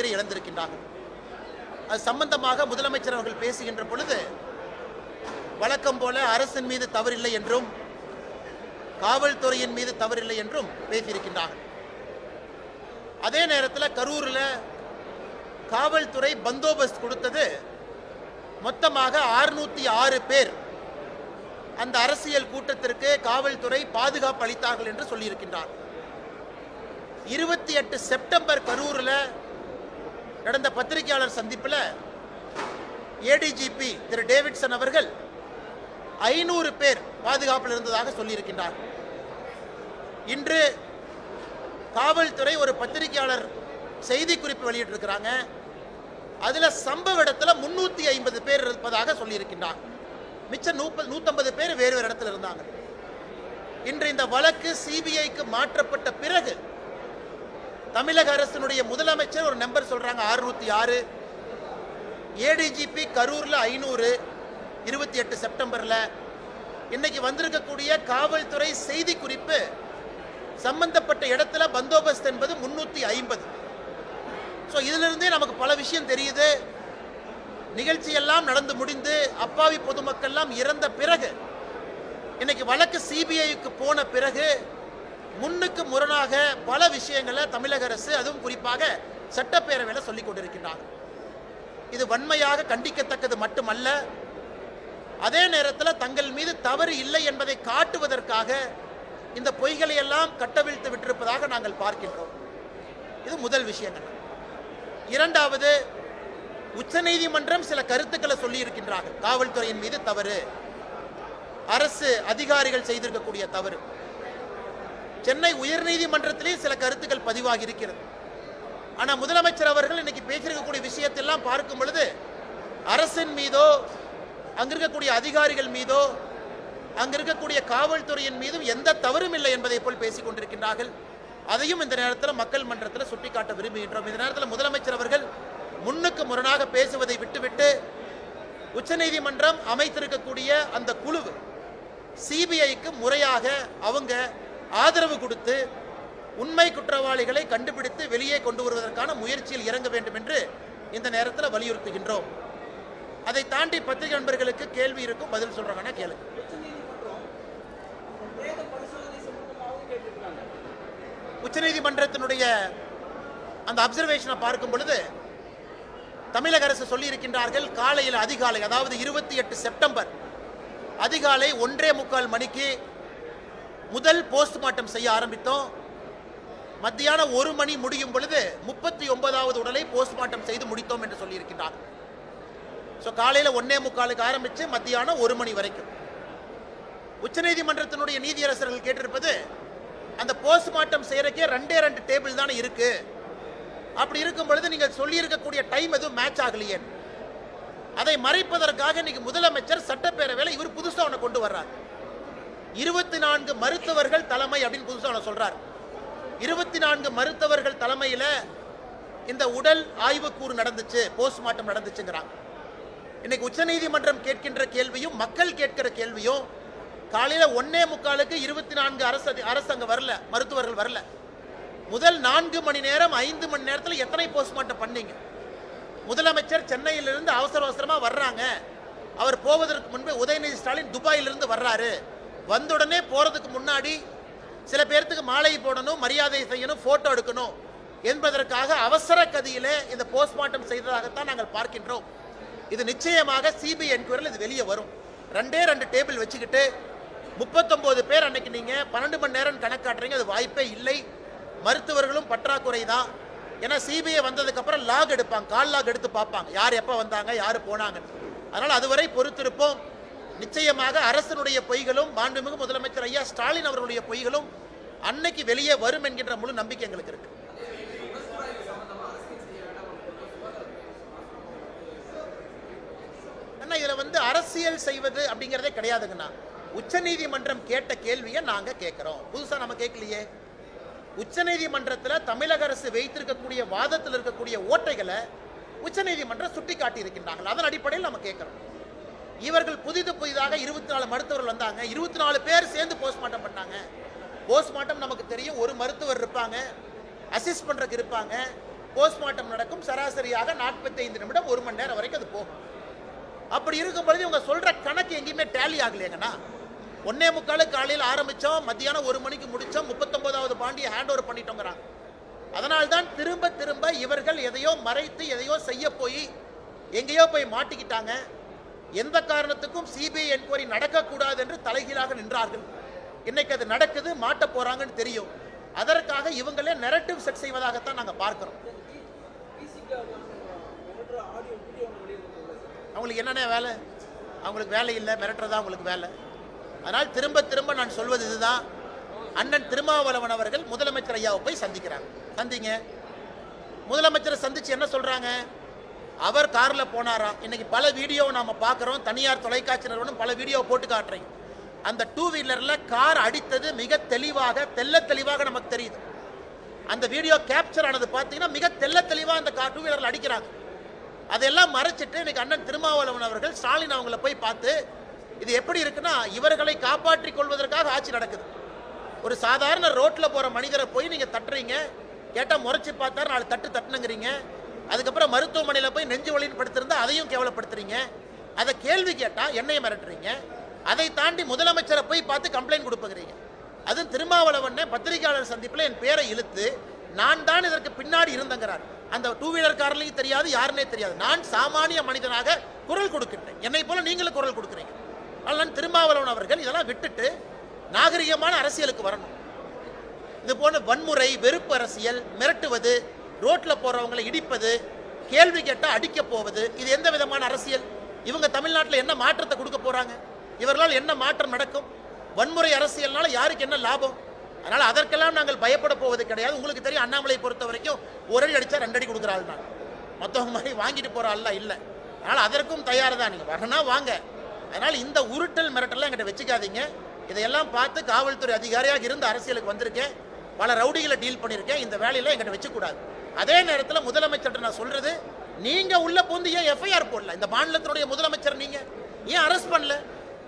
உயிரை இழந்திருக்கின்றார்கள். அது சம்பந்தமாக முதலமைச்சர் அவர்கள் பேசுகின்ற பொழுது வழக்கம் போல அரசின் மீது தவறில்லை என்றும் காவல்துறையின் மீது தவறில்லை என்றும் பேசியிருக்கின்றார்கள். அதே நேரத்தில் கரூரில் காவல்துறை பந்தோபஸ்த் கொடுத்தது மொத்தமாக 606 பேர் அந்த அரசியல் கூட்டத்திற்கு காவல்துறை பாதுகாப்பு அளித்தார்கள் என்று சொல்லியிருக்கின்றார். 28 செப்டம்பர் கரூரில் நடந்த பத்திரிகையாளர் சந்திப்பில் ஏடிஜிபி திரு டேவிட்சன் அவர்கள் 500 பேர் பாதுகாப்பில் இருந்ததாக சொல்லியிருக்கின்றார். இன்று காவல்துறை ஒரு பத்திரிகையாளர் செய்தி குறிப்பு வெளியிட்டிருக்கிறாங்க. அதில் சம்பவ இடத்துல 350 பேர் இருப்பதாக சொல்லியிருக்கின்றார். மிச்சம் 150 பேர் வேறு வேறு இடத்துல இருந்தாங்க. இன்று இந்த வழக்கு சிபிஐக்கு மாற்றப்பட்ட பிறகு தமிழக அரசினுடைய முதலமைச்சர் ஒரு நம்பர் சொல்றாங்க 606, ஏடிஜிபி கரூர்ல 500, 28 செப்டம்பர்ல. இன்னைக்கு வந்திருக்கக்கூடிய காவல்துறை செய்தி குறிப்பு சம்பந்தப்பட்ட இடத்துல பந்தோபஸ்த் என்பது 350. இதிலிருந்தே நமக்கு பல விஷயம் தெரியுது. நிகழ்ச்சியெல்லாம் நடந்து முடிந்து அப்பாவி பொதுமக்கள் எல்லாம் இறந்த பிறகு இன்னைக்கு வழக்கு சிபிஐக்கு போன பிறகு முன்னுக்கு முரணாக பல விஷயங்களை தமிழக அரசு அதுவும் குறிப்பாக சட்டப்பேரவையில் சொல்லிக் கொண்டிருக்கின்றார். இது வன்மையாக கண்டிக்கத்தக்கது மட்டுமல்ல, அதே நேரத்தில் தங்கள் மீது தவறு இல்லை என்பதை காட்டுவதற்காக இந்த பொய்களை எல்லாம் கட்டவிழ்த்து விட்டிருப்பதாக நாங்கள் பார்க்கின்றோம். இது முதல் விஷயங்கள். இரண்டாவது, உச்சநீதிமன்றம் சில கருத்துக்களை சொல்லி இருக்கின்றார்கள். காவல்துறையின் மீது தவறு, அரசு அதிகாரிகள் செய்திருக்கக்கூடிய தவறு. சென்னை உயர்நீதிமன்றத்திலே சில கருத்துக்கள் பதிவாகி இருக்கிறது. ஆனால் முதலமைச்சர் அவர்கள் இன்னைக்கு பேசியிருக்கக்கூடிய விஷயத்தெல்லாம் பார்க்கும் பொழுது அரசின் மீதோ அங்க இருக்கக்கூடிய அதிகாரிகள் மீதோ அங்க இருக்கக்கூடிய காவல்துறையின் மீதும் எந்த தவறும் இல்லை என்பதை போல் பேசிக் கொண்டிருக்கின்றார்கள். அதையும் இந்த நேரத்தில் மக்கள் மன்றத்தில் சுட்டிக்காட்ட விரும்புகின்றோம். இந்த நேரத்தில் முதலமைச்சர் அவர்கள் முன்னுக்கு முரணாக பேசுவதை விட்டுவிட்டு உச்சநீதிமன்றம் அமைத்திருக்கக்கூடிய அந்த குழு சிபிஐக்கு முறையாக அவங்க ஆதரவு கொடுத்து உண்மை குற்றவாளிகளை கண்டுபிடித்து வெளியே கொண்டு வருவதற்கான முயற்சியில் இறங்க வேண்டும் என்று இந்த நேரத்தில் வலியுறுத்துகின்றோம். அதை தாண்டி பத்திரிகை நண்பர்களுக்கு கேள்வி இருக்கும், பதில் சொல்றாங்கன்னா கேளுங்க. உச்சநீதிமன்றத்தினுடைய அந்த அப்சர்வேஷனை பார்க்கும் பொழுது தமிழக அரசு சொல்லி இருக்கின்றார்கள், காலையில் அதிகாலை, அதாவது 28 செப்டம்பர் அதிகாலை 1:45 மணிக்கு முதல் போஸ்ட்மார்ட்டம் செய்ய ஆரம்பித்தோம். மத்தியானம் 1 மணி முடியும் பொழுது 39வது உடலை போஸ்ட்மார்ட்டம் செய்து முடித்தோம் என்று சொல்லியிருக்கின்றார். காலையில் 1:45 ஆரம்பித்து மத்தியானம் 1 மணி வரைக்கும். உச்சநீதிமன்றத்தினுடைய நீதியரசர்கள் கேட்டிருப்பது, அந்த போஸ்ட்மார்ட்டம் செய்யறக்கே 2 டேபிள் தானே இருக்கு, அப்படி இருக்கும் பொழுது நீங்கள் சொல்லியிருக்கக்கூடிய டைம் எதுவும் மேட்ச் ஆகலையே. அதை மறைப்பதற்காக இன்னைக்கு முதலமைச்சர் சட்டப்பேரவையில் இவர் புதுசாக ஒன்று கொண்டு வர்றார். 24 மருத்துவர்கள் தலைமை அப்படின்னு புதுசாக ஒன்று சொல்றார். 24 மருத்துவர்கள் தலைமையில் இந்த உடல் ஆய்வுக்கூறு நடந்துச்சு, போஸ்ட்மார்ட்டம் நடந்துச்சுங்கிறாங்க. இன்னைக்கு உச்சநீதிமன்றம் கேட்கின்ற கேள்வியும் மக்கள் கேட்கிற கேள்வியும், காலையில் 1:45க்கு 24 அரசு அங்கே வரல, மருத்துவர்கள் வரல. முதல் 4 மணி நேரம் 5 மணி நேரத்தில் எத்தனை போஸ்ட்மார்ட்டம் பண்ணீங்க? முதலமைச்சர் சென்னையிலிருந்து அவசர அவசரமாக வர்றாங்க. அவர் போவதற்கு முன்பே உதயநிதி ஸ்டாலின் துபாயிலிருந்து வர்றாரு. வந்தவுடனே போறதுக்கு முன்னாடி சில பேர்த்துக்கு மாலை போடணும், மரியாதை செய்யணும், போட்டோ எடுக்கணும் என்பதற்காக அவசர கதியிலே இந்த போஸ்ட்மார்ட்டம் செய்ததாகத்தான் நாங்கள் பார்க்கின்றோம். இது நிச்சயமாக சிபிஐ என்கொயரியில் இது வெளியே வரும். 2 டேபிள் வச்சுக்கிட்டு 39 பேர் அன்னைக்கு நீங்க 12 மணி நேரம் கணக்காட்டுறீங்க, அது வாய்ப்பே இல்லை. மருத்துவர்களும் பற்றாக்குறை தான். ஏன்னா சிபிஐ வந்ததுக்கு அப்புறம் லாக் எடுப்பாங்க, கால் லாக் எடுத்து பார்ப்பாங்க, யார் எப்போ வந்தாங்க, யார் போனாங்க. அதனால் அதுவரை பொறுத்திருப்போம். நிச்சயமாக அரசனுடைய பொய்களும் மாண்புமிகு முதலமைச்சர் ஐயா ஸ்டாலின் அவர்களுடைய பொய்களும் அன்னைக்கு வெளியே வரும் என்கின்ற முழு நம்பிக்கை எங்களுக்கு இருக்கு. இதுல அரசியல் செய்வது அப்படிங்கிறதே கிடையாதுங்கண்ணா. உச்சநீதிமன்றம் கேட்ட கேள்வியை நாங்க கேட்கிறோம், புதுசா நம்ம கேட்கலையே. உச்சநீதிமன்றத்தில் தமிழக அரசு வைத்திருக்கக்கூடிய வாதத்தில் இருக்கக்கூடிய ஓட்டைகளை உச்சநீதிமன்றம் சுட்டி காட்டி இருக்கின்றார்கள். அதன் அடிப்படையில் நம்ம கேட்கிறோம். இவர்கள் புதிதாக 24 மருத்துவர்கள் வந்தாங்க, 24 பேர் சேர்ந்து போஸ்ட்மார்ட்டம் பண்ணாங்க. போஸ்ட்மார்ட்டம் நமக்கு தெரியும், ஒரு மருத்துவர் இருப்பாங்க, அசிஸ்ட் பண்றதுக்கு இருப்பாங்க, போஸ்ட்மார்ட்டம் நடக்கும், சராசரியாக 45 நிமிடம் 1 மணி நேரம் வரைக்கும் அது போகும். அப்படி இருக்கும் பொழுது இவங்க சொல்ற கணக்கு எங்கேயுமே டேலி ஆகலையேங்கண்ணா. 1:45 காலையில் ஆரம்பிச்சோம், மத்தியானம் 1 மணிக்கு முடிச்சோம், 39வது பாண்டியை ஹேண்ட் ஓவர் பண்ணிட்டோங்கிறாங்க. அதனால்தான் திரும்ப திரும்ப இவர்கள் எதையோ மறைத்து எதையோ செய்ய போய் எங்கேயோ போய் மாட்டிக்கிட்டாங்க. எந்த காரணத்துக்கும் சிபிஐ என்கொயரி நடக்கக்கூடாது என்று தலைகீழாக நின்றார்கள். இன்னைக்கு அது நடக்குது, மாட்ட போறாங்கன்னு தெரியும். அதற்காக இவங்களே நெரட்டிவ் செட் செய்வதாகத்தான் நாங்கள் பார்க்கிறோம். அவங்களுக்கு என்னென்ன வேலை? அவங்களுக்கு வேலை இல்லை, மிரட்டுறதா அவங்களுக்கு வேலை. அதனால் திரும்ப திரும்ப நான் சொல்வது இதுதான், அண்ணன் திருமாவளவன் அவர்கள் முதலமைச்சர் ஐயாவை போய் சந்திக்கிறாங்க. சந்திங்க. முதலமைச்சரை சந்திச்சு என்ன சொல்றாங்க? அவர் கார்ல போனாரா? இன்னைக்கு பல வீடியோ நாம பார்க்கிறோம், தனியார் தொலைக்காட்சி நிறுவனம் பல வீடியோ போட்டு காட்டுறீங்க. அந்த 2 வீலர்ல கார் அடித்தது மிக தெளிவாக, தெல்ல தெளிவாக நமக்கு தெரியுது. அந்த வீடியோ கேப்சர் ஆனது பார்த்தீங்கன்னா மிக தெல்ல தெளிவாக அந்த கார் 2 வீலர்ல அடிக்கிறாங்க. அதெல்லாம் மறைச்சிட்டு இன்னைக்கு அண்ணன் திருமாவளவன் அவர்கள் ஸ்டாலின் அவங்கள போய் பார்த்து, இது எப்படி இருக்குன்னா இவர்களை காப்பாற்றிக் கொள்வதற்காக ஆட்சி நடக்குது. ஒரு சாதாரண ரோட்ல போற மனிதரை போய் நீங்க தட்டுறீங்க, கேட்டா முறைச்சு பார்த்தாரு 4 தட்டு தட்டுனுங்கிறீங்க. அதுக்கப்புறம் மருத்துவமனையில் போய் நெஞ்சு வலின்னு படுத்திருந்தா அதையும் கேவலப்படுத்துறீங்க. அதை கேள்வி கேட்டா என்னையும் மிரட்டுறீங்க. அதை தாண்டி முதலமைச்சரை போய் பார்த்து கம்ப்ளைண்ட் கொடுப்பீங்க. அது திருமாவளவன் பத்திரிகையாளர் சந்திப்பில் என் பேரை இழுத்து நான் தான் இதற்கு பின்னாடி இருந்தங்கிறார். அந்த 2 வீலர் கார்லையும் தெரியாது, யாருன்னே தெரியாது. நான் சாமானிய மனிதனாக குரல் கொடுக்கின்றேன், என்னை போல நீங்களும் குரல் கொடுக்குறீங்க. அதனால் திருமாவளவன் அவர்கள் இதெல்லாம் விட்டுட்டு நாகரிகமான அரசியலுக்கு வரணும். இது போன்ற வன்முறை, வெறுப்பு அரசியல், மிரட்டுவது, ரோட்ல போறவங்களை இடிப்பது, கேள்வி கேட்டா அடிக்க போவது, இது எந்த விதமான அரசியல்? இவங்க தமிழ்நாட்டில் என்ன மாற்றத்தை கொடுக்க போறாங்க? இவர்களால் என்ன மாற்றம் நடக்கும்? வன்முறை அரசியல்னால யாருக்கு என்ன லாபம்? அதனால அதற்கெல்லாம் நாங்கள் பயப்பட போவது கிடையாது. உங்களுக்கு தெரியும், அண்ணாமலை பொறுத்த வரைக்கும் 1 அடி அடிச்சா 2 அடி கொடுக்குற ஆள் தான், மற்றவங்க மாதிரி வாங்கிட்டு போற ஆள்லாம் இல்லை. அதனால அதற்கும் தயார் தான், நீங்க வரனா வாங்க. அதனால இந்த உருட்டல் மிரட்டெல்லாம் என்கிட்ட வச்சுக்காதீங்க. இதையெல்லாம் பார்த்து காவல்துறை அதிகாரியாக இருந்து அரசியலுக்கு வந்திருக்கேன், பல ரவுடிகளை டீல் பண்ணியிருக்கேன். இந்த வேலையில என்கிட்ட வச்சுக்கூடாது. அதே நேரத்தில் முதலமைச்சர் நான் சொல்றது, நீங்க உள்ள பூந்து ஏன் எஃப்ஐஆர் போடல? இந்த மாநிலத்தினுடைய முதலமைச்சர் நீங்க ஏன் அரெஸ்ட் பண்ணல?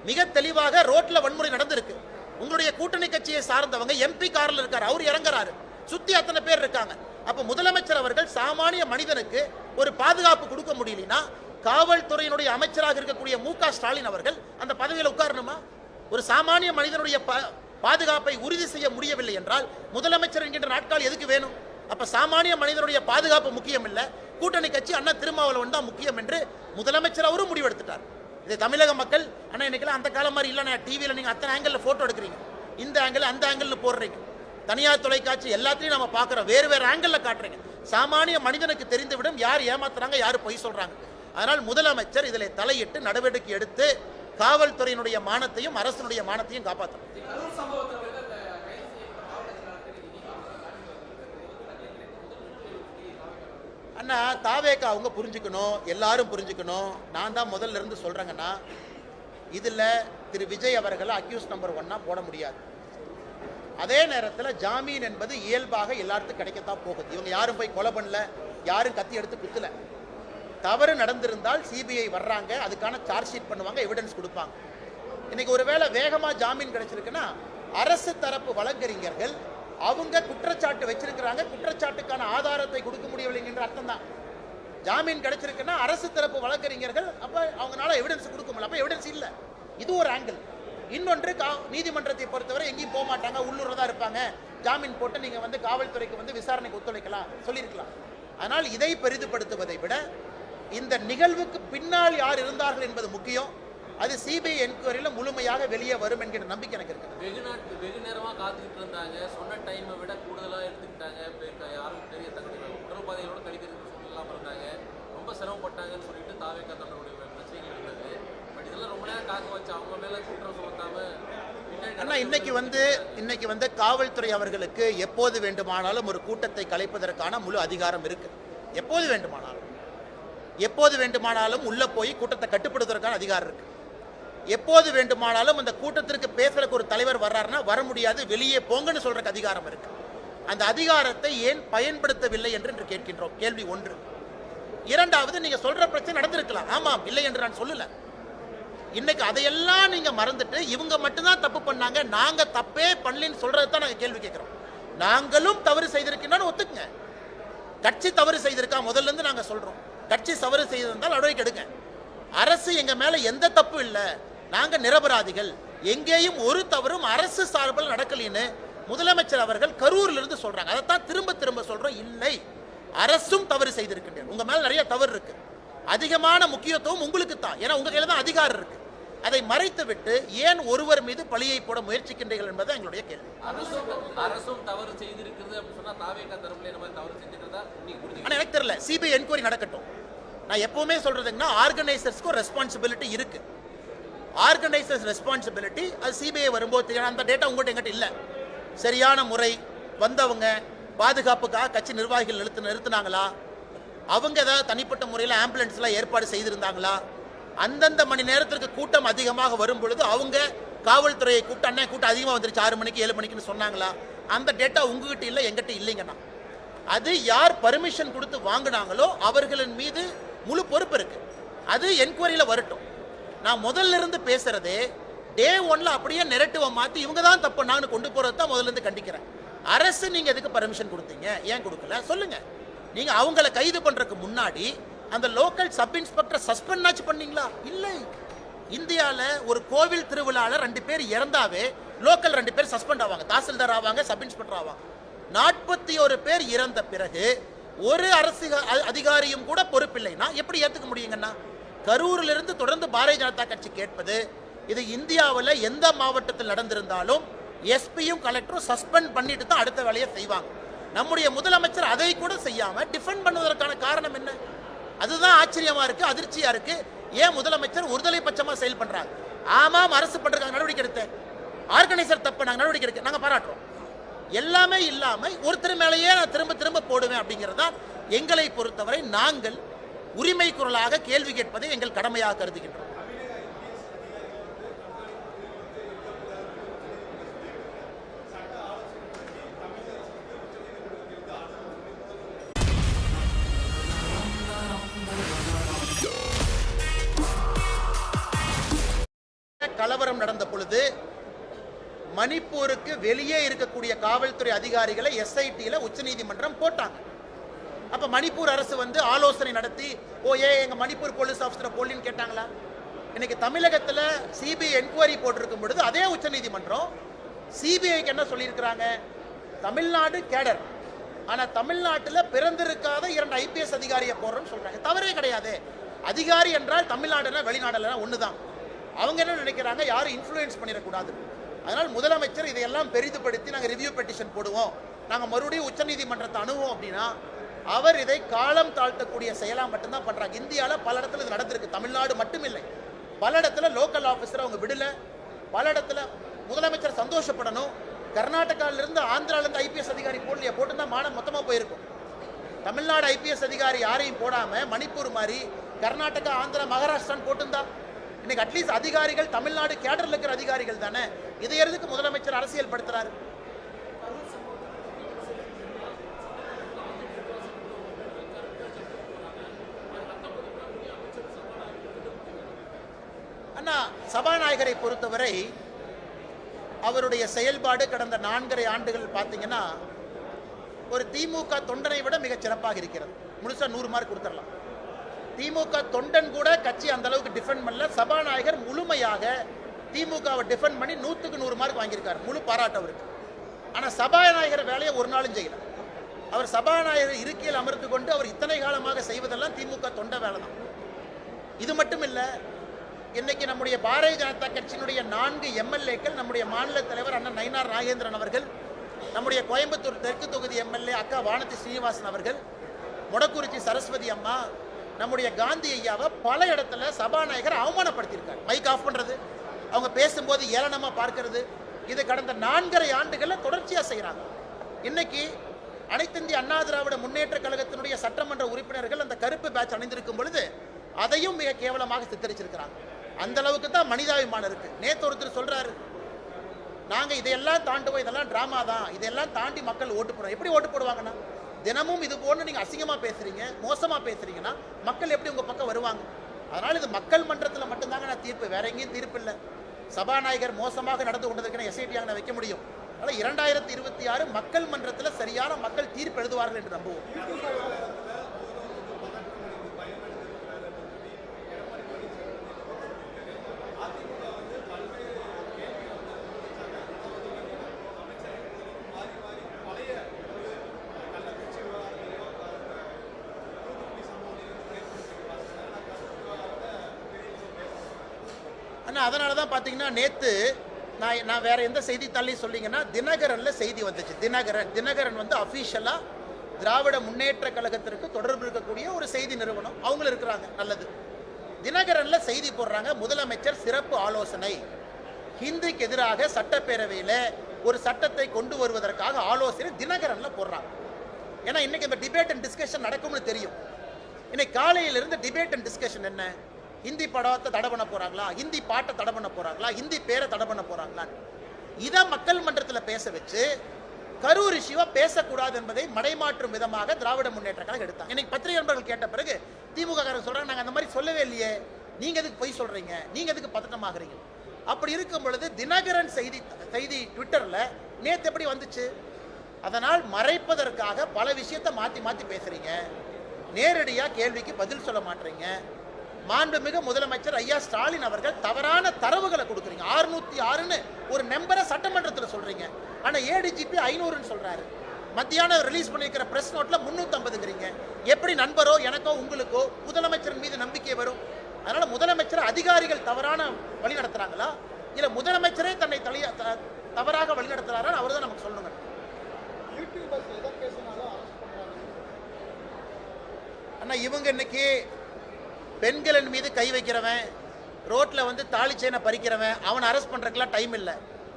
மிக தெளிவாக ரோட்ல வன்முறை நடந்திருக்கு. உங்களுடைய கூட்டணி கட்சியை சார்ந்தவங்க எம்பி கார்ல இருக்காரு, அவர் இறங்குறாரு, சுத்தி அத்தனை பேர் இருக்காங்க. அப்ப முதலமைச்சர் அவர்கள் சாமானிய மனிதனுக்கு ஒரு பாதுகாப்பு கொடுக்க முடியலனா, காவல்துறையினுடைய அமைச்சராக இருக்கக்கூடிய மு.க. ஸ்டாலின் அவர்கள் அந்த பதவியில் உட்காரணுமா? ஒரு சாமானிய மனிதனுடைய பாதுகாப்பை உறுதி செய்ய முடியவில்லை என்றால் முதலமைச்சர் என்கின்ற நாட்கள் எதுக்கு வேணும்? அப்ப சாமானிய மனிதனுடைய பாதுகாப்பு முக்கியம் இல்ல, கூட்டணி கட்சி அண்ணா திருமாவளவன் தான் முக்கியம் என்று முதலமைச்சர் அவரும் முடிவெடுத்துட்டார். இது தமிழக மக்கள் அண்ணா இன்னைக்கெல்லாம் அந்த காலம் மாதிரி இல்லைண்ணா, டிவியில் நீங்கள் அத்தனை ஆங்கிளில் ஃபோட்டோ எடுக்கிறீங்க, இந்த ஆங்கிள் அந்த ஆங்கிள் போடுறீங்க, தனியார் தொலைக்காட்சி எல்லாத்தையும் நம்ம பார்க்குறோம், வேறு வேறு ஆங்கிளில் காட்டுறீங்க. சாமானிய மனிதனுக்கு தெரிந்துவிடும் யார் ஏமாத்துறாங்க, யார் பொய் சொல்கிறாங்க. அதனால் முதலமைச்சர் இதில் தலையிட்டு நடவடிக்கை எடுத்து காவல்துறையினுடைய மானத்தையும் அரசனுடைய மானத்தையும் காப்பாற்றணும். அண்ணா தாவேக்கா அவங்க புரிஞ்சுக்கணும், எல்லாரும் புரிஞ்சுக்கணும். நான் தான் முதல்ல இருந்து சொல்றேங்கன்னா, இதுல திரு விஜய் அவர்களை அக்யூஸ் நம்பர் 1 போட முடியாது. அதே நேரத்தில் ஜாமீன் என்பது இயல்பாக எல்லாத்துக்கும் கிடைக்கத்தான் போகுது. இவங்க யாரும் போய் கொலை பண்ணல, யாரும் கத்தி எடுத்து குத்தல. தவறு நடந்திருந்தால் சிபிஐ வர்றாங்க, அதுக்கான சார்ஜ் ஷீட் பண்ணுவாங்க, எவிடன்ஸ் கொடுப்பாங்க. இன்னைக்கு ஒருவேளை வேகமா ஜாமீன் கிடைச்சிருக்குன்னா அரசு தரப்பு வழக்கறிஞர்கள் அவங்க குற்றச்சாட்டு வச்சிருக்கிறாங்க, குற்றச்சாட்டுக்கான ஆதாரத்தை கொடுக்க முடியவில்லை என்ற அர்த்தம் தான். ஜாமீன் கிடைச்சிருக்குன்னா அரசு தரப்பு வழக்கறிஞர்கள் அப்ப அவங்களால எவிடன்ஸ் கொடுக்க முடியல, அப்ப எவிடன்ஸ் இல்லை. இது ஒரு ஆங்கிள். இன்னொன்று, நீதிமன்றத்தை பொறுத்தவரை எங்கேயும் போக மாட்டாங்க, உள்ளூர் தான் இருப்பாங்க, ஜாமீன் போட்டு நீங்க வந்து காவல்துறைக்கு வந்து விசாரணைக்கு ஒத்துழைக்கலாம் சொல்லியிருக்கலாம். ஆனால் இதை பெரிதுபடுத்துவதை விட இந்த நிகழ்வுக்கு பின்னால் யார் இருந்தார்கள் என்பது முக்கியம். அது சிபிஐ என்கொயரியில முழுமையாக வெளியே வரும் என்கிற நம்பிக்கை எனக்கு இருக்கு. வெகு நேரமா காத்துக்கிட்டு இருந்தாங்க, சொன்ன டைமை விட கூடுதலா எடுத்துக்கிட்டாங்க, யாரும் பெரிய தகுதி உடற்பாதைகளோட கழிக்கிறதுக்கு சொல்லலாம் இருந்தாங்க, ரொம்ப சிரமப்பட்டாங்கன்னு சொல்லிட்டு தாவேக்கா தன்னுடைய பிரச்சனைகள் இருந்தது. பட் இதெல்லாம் ரொம்ப நேரம் காக்க வச்சு அவங்க மேல குற்றம் சுமத்தாம அண்ணா இன்னைக்கு வந்து காவல்துறை அவர்களுக்கு எப்போது வேண்டுமானாலும் ஒரு கூட்டத்தை கலைப்பதற்கான முழு அதிகாரம் இருக்கு. எப்போது வேண்டுமானாலும் உள்ள போய் கூட்டத்தை கட்டுப்படுத்துவதற்கான அதிகாரம் இருக்கு. எப்போது வேண்டுமானாலும் அந்த கூட்டத்திற்கு பேசுறதுக்கு ஒரு தலைவர் வர்றாருன்னா வர முடியாது, வெளியே போங்கன்னு சொல்றதுக்கு அதிகாரம் இருக்கு. அந்த அதிகாரத்தை ஏன் பயன்படுத்தவில்லை என்று கேட்கின்றோம். கேள்வி 1. இரண்டாவது, நீங்க சொல்ற பிரச்சனை நடந்திருக்கலாம், ஆமாம், இல்லை என்று நான் சொல்லல. இன்னைக்கு அதையெல்லாம் நீங்க மறந்துட்டு இவங்க மட்டும்தான் தப்பு பண்ணாங்க, நாங்க தப்பே பண்ணலன்னு சொல்றது தான் நாங்க கேள்வி கேட்கிறோம். நாங்களும் தவறு செய்திருக்கோம்னு ஒத்துக்குங்க. கட்சி தவறு செய்திருக்கா முதல்ல இருந்து நாங்க சொல்றோம். கட்சி தவறு செய்திருந்தால் நடவடிக்கை எடுங்க. அரசு எங்க மேல எந்த தப்பு இல்லை, நாங்க நிரபராதிகள், எங்கேயும் ஒரு தவறும் அரசு சார்பில் நடக்கலின்னு முதலமைச்சர் அவர்கள் கரூர்ல இருந்து சொல்றாங்க. அதைத்தான் திரும்ப திரும்ப சொல்றோம். இல்லை, அரசும் தவறு செய்திருக்கின்றன. உங்க மேல நிறைய தவறு இருக்கு. அதிகமான முக்கியத்துவம் உங்களுக்கு தான். ஏன்னா உங்க கையில தான் அதிகாரம் இருக்கு. அதை மறைத்து விட்டு ஏன் ஒருவர் மீது பழியை போட முயற்சிக்கின்றீர்கள் என்பது எங்களுடைய கேள்வி. அரசும் தவறு செய்திருக்கிறது அப்படி சொன்னா தாவேகா தரப்புல இந்த மாதிரி தவறு செஞ்சிருந்தா நீங்க புரிஞ்சுக்கணும். ஆனா எனக்கு தெரியல, சிபிஐ என்கொயரி நடக்கட்டும். நான் எப்பவுமே சொல்றதுங்கன்னா ஆர்கனைசர்ஸ்க்கு ரெஸ்பான்சிபிலிட்டி இருக்கு. ஆர்கனைசர்ஸ் ரெஸ்பான்சிபிலிட்டி அது சிபிஐ வரும்போது தெரியும். அந்த டேட்டா உங்கள்கிட்ட எங்கிட்ட இல்லை. சரியான முறை வந்தவங்க பாதுகாப்புக்காக கட்சி நிர்வாகிகள் நிறுத்தினாங்களா, அவங்க ஏதாவது தனிப்பட்ட முறையில் ஆம்புலன்ஸ்லாம் ஏற்பாடு செய்திருந்தாங்களா, அந்தந்த மணி நேரத்திற்கு கூட்டம் அதிகமாக வரும் பொழுது அவங்க காவல்துறையை கூட்டம் அண்ணே கூட்டம் அதிகமாக வந்துருச்சு 6 மணிக்கு 7 மணிக்குன்னு சொன்னாங்களா, அந்த டேட்டா உங்ககிட்ட இல்லை எங்கிட்ட இல்லைங்கண்ணா. அது யார் பர்மிஷன் கொடுத்து வாங்கினாங்களோ அவர்களின் மீது முழு பொறுப்பு இருக்கு. அது என்கொயரியில் வரட்டும். நான் முதல்ல இருந்து பேசுறதே டே ஒன்ல அப்படியே நெரட்டிவை மாற்றி இவங்க தான் தப்பு நான் கொண்டு போறது தான் முதல்ல இருந்து கண்டிக்கிறேன். அரசு நீங்க எதுக்கு பர்மிஷன் கொடுத்தீங்க, ஏன் கொடுக்கல சொல்லுங்க. நீங்க அவங்கள கைது பண்றதுக்கு முன்னாடி அந்த லோக்கல் சப் இன்ஸ்பெக்டர் சஸ்பெண்ட் ஆச்சு பண்ணீங்களா? இல்லை. இந்தியாவில் ஒரு கோவில் திருவிழாவில் 2 பேர் இறந்தாவே லோக்கல் 2 பேர் சஸ்பெண்ட் ஆவாங்க, தாசில்தார் ஆவாங்க, சப் இன்ஸ்பெக்டர் ஆவாங்க. 41 பேர் இறந்த பிறகு ஒரு அரசு அதிகாரியும் கூட பொறுப்பில்லைன்னா எப்படி ஏற்றுக்க முடியுங்கன்னா? கரூரில் இருந்து தொடர்ந்து பாரதிய ஜனதா கட்சி கேட்பது, இது இந்தியாவில் எந்த மாவட்டத்தில் நடந்திருந்தாலும் எஸ்பியும் கலெக்டரும் சஸ்பெண்ட் பண்ணிட்டு தான் அடுத்த வேலையை செய்வாங்க. நம்முடைய முதலமைச்சர் அதை கூட செய்யாம டிஃபெண்ட் பண்ணுவதற்கான காரணம் என்ன? அதுதான் ஆச்சரியமா இருக்கு, அதிர்ச்சியா இருக்கு. ஏன் முதலமைச்சர் ஒருதலை பட்சமா செயல் பண்றாங்க? ஆமாம், அரசு பண்றதுக்காக நடவடிக்கை எடுத்தேன், ஆர்கனைசர் தப்பு நாங்கள் நடவடிக்கை எடுக்க நாங்கள் பாராட்டுறோம். எல்லாமே இல்லாம ஒருத்தர் மேலேயே நான் திரும்ப திரும்ப போடுவேன் அப்படிங்கிறதா எங்களை பொறுத்தவரை நாங்கள் உரிமை குரலாக கேள்வி கேட்பதை எங்கள் கடமையாக கருதுகின்றோம். கலவரம் நடந்த பொழுது மணிப்பூருக்கு வெளியே இருக்கக்கூடிய காவல்துறை அதிகாரிகளை எஸ்ஐடியில் உச்சநீதிமன்றம் போட்டாங்க. அப்ப மணிப்பூர் அரசு வந்து ஆலோசனை நடத்தி எங்க மணிப்பூர் போலீஸ் ஆஃபீஸர் போலின்னு கேட்டாங்களா? இன்னைக்கு தமிழகத்தில் சிபிஐ என்கொயரி போட்டிருக்கும் பொழுது அதே உச்சநீதிமன்றம் சிபிஐக்கு என்ன சொல்லியிருக்கிறாங்க? தமிழ்நாடு கேடர், ஆனா தமிழ்நாட்டில் பிறந்திருக்காத 2 ஐபிஎஸ் அதிகாரியை போடுறோம்னு சொல்றாங்க. தவறே கிடையாது. அதிகாரி என்றால் தமிழ்நாடுனா வெளிநாடுனா ஒண்ணுதான். அவங்க என்ன நினைக்கிறாங்க, யாரும் இன்ஃப்ளூயன்ஸ் பண்ணிடக்கூடாது. அதனால் முதலமைச்சர் இதையெல்லாம் பெரிதுபடுத்தி நாங்கள் ரிவ்யூ பெட்டிஷன் போடுவோம், நாங்கள் மறுபடியும் உச்சநீதிமன்றத்தை அணுவோம் அப்படின்னா அவர் இதை காலம் தாழ்த்தக்கூடிய செயலாக மட்டும்தான் பண்றாங்க. இந்தியாவில் பல இடத்துல இது நடந்திருக்கு, தமிழ்நாடு மட்டும் இல்லை. பல இடத்துல லோக்கல் ஆஃபீஸர் அவங்க விடல, பல இடத்துல முதலமைச்சர் சந்தோஷப்படணும். கர்நாடகாவிலிருந்து ஆந்திராவிலிருந்து ஐபிஎஸ் அதிகாரி போடலையா? போட்டுருந்தா மானம் மொத்தமாக போயிருக்கும். தமிழ்நாடு ஐபிஎஸ் அதிகாரி யாரையும் போடாம மணிப்பூர் மாதிரி கர்நாடகா, ஆந்திரா, மகாராஷ்டிரான்னு போட்டுருந்தா இன்னைக்கு அட்லீஸ்ட் அதிகாரிகள் தமிழ்நாடு கேடர்ல இருக்கிற அதிகாரிகள் தானே. இதை எதுக்கு முதலமைச்சர் அரசியல் படுத்துறாரு? அண்ணா, சபாநாயகரை பொறுத்தவரை அவருடைய செயல்பாடு கடந்த 4.5 ஆண்டுகள் பார்த்தீங்கன்னா ஒரு திமுக தொண்டனை விட மிகச் சிறப்பாக இருக்கிறது. முழுசா 100 மார்க் கொடுத்துடலாம். திமுக தொண்டன் கூட கட்சி அந்த அளவுக்கு டிஃபெண்ட் பண்ணல. சபாநாயகர் முழுமையாக திமுகவை டிஃபெண்ட் பண்ணி 100க்கு 100 மார்க் வாங்கியிருக்காரு. முழு பாராட்டு அவருக்கு. ஆனால் சபாநாயகர் வேலையை ஒரு நாளும் செய்யல. அவர் சபாநாயகர் இருக்கையில் அமர்ந்து கொண்டு அவர் இத்தனை காலமாக செய்வதெல்லாம் திமுக தொண்ட வேலை தான். இது மட்டும் இல்லை, இன்னைக்கு நம்முடைய பாரதிய ஜனதா கட்சியினுடைய 4 எம்எல்ஏக்கள், நம்முடைய மாநில தலைவர் அண்ணன் நயினார் நாகேந்திரன் அவர்கள், நம்முடைய கோயம்புத்தூர் தெற்கு தொகுதி எம்எல்ஏ அக்கா வானதி ஸ்ரீனிவாசன் அவர்கள், மொடக்குறிச்சி சரஸ்வதி அம்மா, நம்முடைய காந்தி ஐயாவை பல இடத்துல சபாநாயகர் அவமானப்படுத்தியிருக்காரு. மைக் ஆஃப் பண்றது, அவங்க பேசும்போது ஏளனமா பார்க்கிறது, இது கடந்த 4.5 ஆண்டுகளில் தொடர்ச்சியாக செய்கிறாங்க. இன்னைக்கு அனைத்து இந்திய அண்ணா திராவிட முன்னேற்ற கழகத்தினுடைய சட்டமன்ற உறுப்பினர்கள் அந்த கருப்பு பேட்ச் அணிந்திருக்கும் பொழுது அதையும் மிக கேவலமாக சித்தரிச்சிருக்கிறாங்க. அந்த அளவுக்கு தான் மனிதாபிமானம் இருக்கு. நேற்று ஒருத்தர் சொல்றாரு, நாங்க இதையெல்லாம் தாண்டுவோம், இதெல்லாம் டிராமா தான், இதெல்லாம் தாண்டி மக்கள் ஓட்டு போடுவோம். எப்படி ஓட்டு போடுவாங்கன்னா, தினமும் இது போன்று நீங்க அசிங்கமா பேசுறீங்க, மோசமா பேசுறீங்கன்னா மக்கள் எப்படி உங்க பக்கம் வருவாங்க? அதனால இது மக்கள் மன்றத்தில் மட்டும்தாங்க நான் தீர்ப்பு, வேற எங்கேயும் தீர்ப்பு இல்லை. சபாநாயகர் மோசமாக நடந்து கொண்டதற்கான எஸ்ஐடியாக வைக்க முடியும். அதனால் 2026 மக்கள் மன்றத்தில் சரியான மக்கள் தீர்ப்பு எழுதுவார்கள் என்று நம்புவோம். ஆனால் அதனால தான் பார்த்தீங்கன்னா நேற்று நான் வேற எந்த செய்தித்தாளையும் சொல்லிங்கன்னா தினகரனில் செய்தி வந்துச்சு. தினகரன் வந்து அஃபீஷியலாக திராவிட முன்னேற்ற கழகத்திற்கு தொடர்பு இருக்கக்கூடிய ஒரு செய்தி நிறுவனம், அவங்களும் இருக்கிறாங்க, நல்லது. தினகரனில் செய்தி போடுறாங்க, முதலமைச்சர் சிறப்பு ஆலோசனை, ஹிந்திக்கு எதிராக சட்டப்பேரவையில் ஒரு சட்டத்தை கொண்டு வருவதற்காக ஆலோசனை தினகரனில் போடுறாங்க. ஏன்னா இன்னைக்கு இந்த டிபேட் அண்ட் டிஸ்கஷன் நடக்கும்னு தெரியும். இன்னைக்கு காலையிலிருந்து டிபேட் அண்ட் டிஸ்கஷன் என்ன, ஹிந்தி படத்தை தடை பண்ண போறாங்களா, ஹிந்தி பாட்டை தடை பண்ண போறாங்களா, ஹிந்தி பேரை தடை பண்ண போறாங்களா, இதை மக்கள் மன்றத்தில் பேச வச்சு கரூர் இஷ்யூவா பேசக்கூடாது என்பதை மடைமாற்றும் விதமாக திராவிட முன்னேற்ற கழகம் எடுத்தாங்க. இன்னைக்கு பத்திரிகை நண்பர்கள் கேட்ட பிறகு திமுக காரங்க சொல்றாங்க, நாங்கள் அந்த மாதிரி சொல்லவே இல்லையே, நீங்க எதுக்கு பொய் சொல்றீங்க, நீங்க எதுக்கு பதட்டமாகறீங்க. அப்படி இருக்கும் பொழுது தினகரன் செய்தி ட்விட்டர்ல நேத்து எப்படி வந்துச்சு? அதனால் மறைப்பதற்காக பல விஷயத்தை மாத்தி மாத்தி பேசுறீங்க, நேரடியா கேள்விக்கு பதில் சொல்ல மாட்டீங்க. மாண்புமிகு முதலமைச்சர் ஐயா ஸ்டாலின் அவர்கள் தவறான தரவுகளை கொடுக்குறீங்க. 606ன்னு ஒரு நம்பரை சட்டமன்றத்தில் சொல்றீங்க, ஆனா ஏடிஜிபி 500ன்னு சொல்றாரு. மத்தியானம் ரிலீஸ் பண்ணிருக்கிற பிரஸ் நோட்ல 350ங்கிறீங்க. எப்படி நண்பரோ எனக்கோ உங்களுக்கோ முதலமைச்சர் மீது நம்பிக்கை வரும்? அதனால முதலமைச்சர் அதிகாரிகள் தவறான வழி நடத்துறாங்களா, இல்ல முதலமைச்சரே தன்னை தவறாக வழி நடத்துறாரா, அவர் தான் நமக்கு சொல்லணுங்க. அண்ணா இவங்க இன்னைக்கு பெண்களின் மீது கை வைக்கிறவன், ரோட்டில் வந்து தாலி செயினை பறிக்கிறவன், அவனை அரெஸ்ட் பண்ணுறதுக்குலாம் டைம் இல்லை.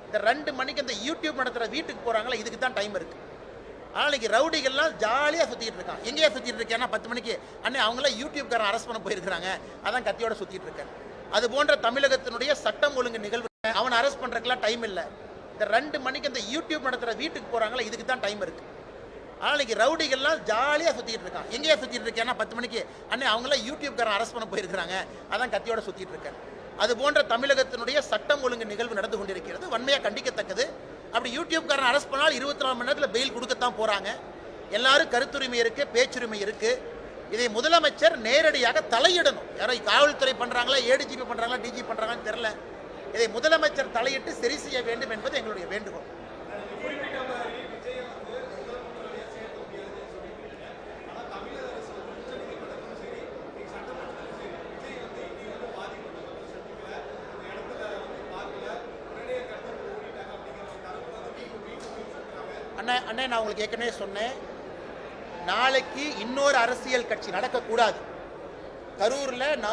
இந்த 2 மணிக்கு இந்த யூடியூப் நடத்துகிற வீட்டுக்கு போகிறாங்களா, இதுக்கு தான் டைம் இருக்குது. ஆனால் இன்னைக்கு ரவுடிகள்லாம் ஜாலியாக சுற்றிட்டு இருக்கான். எங்கேயா சுற்றிட்டு இருக்கேன்னா 10 மணிக்கு அண்ணே அவங்களாம் யூடியூப்காரன் அரெஸ்ட் பண்ண போயிருக்கிறாங்க, அதான் கத்தியோட சுற்றிட்டு இருக்கேன். அது போன்ற தமிழகத்தினுடைய சட்டம் ஒழுங்கு நிகழ்வு, அவனை அரெஸ்ட் பண்ணுறதுக்குலாம் டைம் இல்லை. இந்த 2 மணிக்கு இந்த யூடியூப் நடத்துகிற வீட்டுக்கு போகிறாங்களா, இதுக்கு தான் டைம் இருக்குது. ஆனால் இன்னைக்கு ரவுடிகள்லாம் ஜாலியாக சுற்றிட்டு இருக்கான். எங்கேயா சுற்றிட்டு இருக்கேன்னா 10 மணிக்கு அண்ணே அவங்களாம் யூடியூப்காரன் அரெஸ்ட் பண்ண போயிருக்கிறாங்க, அதான் கத்தியோட சுற்றிட்டு இருக்கேன். அது போன்ற தமிழகத்தினுடைய சட்டம் ஒழுங்கு நிகழ்வு நடந்து கொண்டிருக்கிறது, வன்மையாக கண்டிக்கத்தக்கது. அப்படி யூடியூப்காரன் அரெஸ்ட் பண்ணால் 24 மணி நேரத்தில் பெயில் கொடுக்கத்தான் போகிறாங்க. எல்லாரும் கருத்துரிமை இருக்குது, பேச்சுரிமை இருக்குது. இதை முதலமைச்சர் நேரடியாக தலையிடணும். யாரோ காவல்துறை பண்ணுறாங்களா, ஏடிஜிபி பண்ணுறாங்களா, டிஜி பண்ணுறாங்கன்னு தெரில. இதை முதலமைச்சர் தலையிட்டு சரி செய்ய வேண்டும் என்பது எங்களுடைய வேண்டுகோள். அண்ணே நான் உங்களுக்கு ஏற்கனவே சொன்னேன், நாளைக்கு இன்னொரு அரசியல் கட்சி நடக்கக்கூடாது. கரூரில்